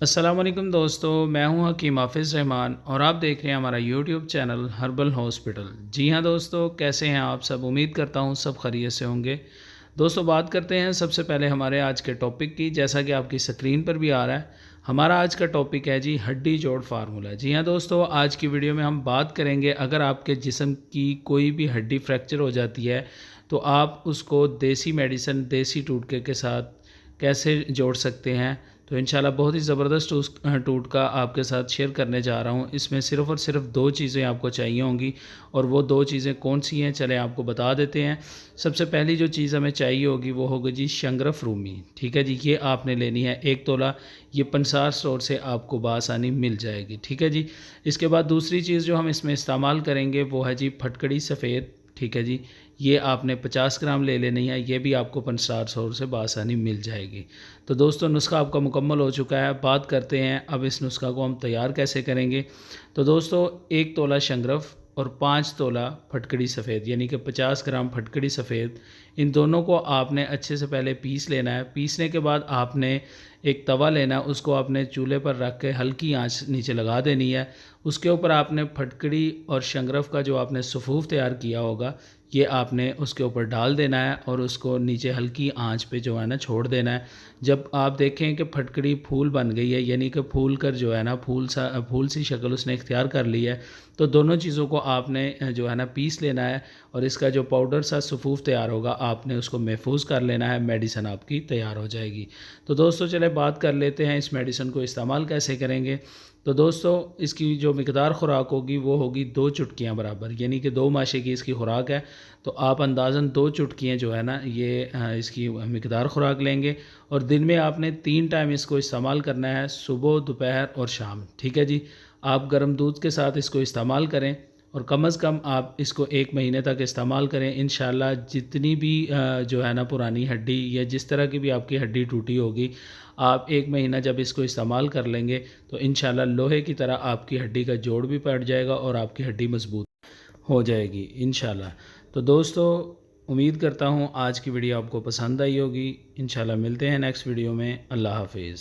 अस्सलाम वालेकुम दोस्तों, मैं हूं हकीम हाफिज़ रहमान और आप देख रहे हैं हमारा यूट्यूब चैनल हर्बल हॉस्पिटल। जी हां दोस्तों, कैसे हैं आप सब? उम्मीद करता हूं सब खैरियत से होंगे। दोस्तों बात करते हैं सबसे पहले हमारे आज के टॉपिक की। जैसा कि आपकी स्क्रीन पर भी आ रहा है, हमारा आज का टॉपिक है जी हड्डी जोड़ फार्मूला। जी हां दोस्तों, आज की वीडियो में हम बात करेंगे अगर आपके जिस्म की कोई भी हड्डी फ्रैक्चर हो जाती है तो आप उसको देसी मेडिसिन, देसी टूटके के साथ कैसे जोड़ सकते हैं। तो इंशाल्लाह बहुत ही ज़बरदस्त उस टूटका आपके साथ शेयर करने जा रहा हूँ। इसमें सिर्फ़ और सिर्फ 2 चीज़ें आपको चाहिए होंगी और वो 2 चीज़ें कौन सी हैं, चलें आपको बता देते हैं। सबसे पहली जो चीज़ हमें चाहिए होगी वो होगी जी शंगरफ रूमी। ठीक है जी, ये आपने लेनी है 1 तोला। ये पंसार स्टोर से आपको बआसानी मिल जाएगी। ठीक है जी। इसके बाद दूसरी चीज़ जो हम इसमें इस्तेमाल करेंगे वो है जी फटकड़ी सफ़ेद। ठीक है जी, ये आपने 50 ग्राम ले लेनी है। ये भी आपको पंसार स्टोर से बआसानी मिल जाएगी। तो दोस्तों नुस्खा आपका मुकम्मल हो चुका है। बात करते हैं अब इस नुस्खा को हम तैयार कैसे करेंगे। तो दोस्तों 1 तोला शंगरफ और 5 तोला फटकड़ी सफ़ेद, यानी कि 50 ग्राम फटकड़ी सफ़ेद, इन दोनों को आपने अच्छे से पहले पीस लेना है। पीसने के बाद आपने एक तवा लेना है, उसको आपने चूल्हे पर रख के हल्की आंच नीचे लगा देनी है। उसके ऊपर आपने फटकड़ी और शंगरफ का जो आपने सफ़ूफ तैयार किया होगा ये आपने उसके ऊपर डाल देना है और उसको नीचे हल्की आंच पे जो है ना छोड़ देना है। जब आप देखें कि फटकड़ी फूल बन गई है, यानी कि फूल कर जो है ना फूल सी शक्ल उसने इख्तियार कर ली है, तो दोनों चीज़ों को आपने जो है ना पीस लेना है और इसका जो पाउडर सा सफ़ूफ तैयार होगा आपने उसको महफूज कर लेना है। मेडिसिन आपकी तैयार हो जाएगी। तो दोस्तों चले बात कर लेते हैं इस मेडिसिन को इस्तेमाल कैसे करेंगे। तो दोस्तों इसकी जो मिकदार ख़ुराक होगी वो होगी 2 चुटकियाँ बराबर, यानी कि 2 माशे की इसकी ख़ुराक है। तो आप अंदाज़न 2 चुटकियाँ जो है ना ये इसकी मिकदार ख़ुराक लेंगे और दिन में आपने 3 टाइम इसको इस्तेमाल करना है, सुबह, दोपहर और शाम। ठीक है जी। आप गर्म दूध के साथ इसको इस्तेमाल करें और कम अज़ कम आप इसको 1 महीने तक इस्तेमाल करें। इंशाल्लाह जितनी भी जो है ना पुरानी हड्डी या जिस तरह की भी आपकी हड्डी टूटी होगी, आप 1 महीना जब इसको इस्तेमाल कर लेंगे तो इंशाल्लाह लोहे की तरह आपकी हड्डी का जोड़ भी पड़ जाएगा और आपकी हड्डी मज़बूत हो जाएगी इंशाल्लाह। तो दोस्तों उम्मीद करता हूँ आज की वीडियो आपको पसंद आई होगी। इंशाल्लाह मिलते हैं नेक्स्ट वीडियो में। अल्लाह हाफ़िज़।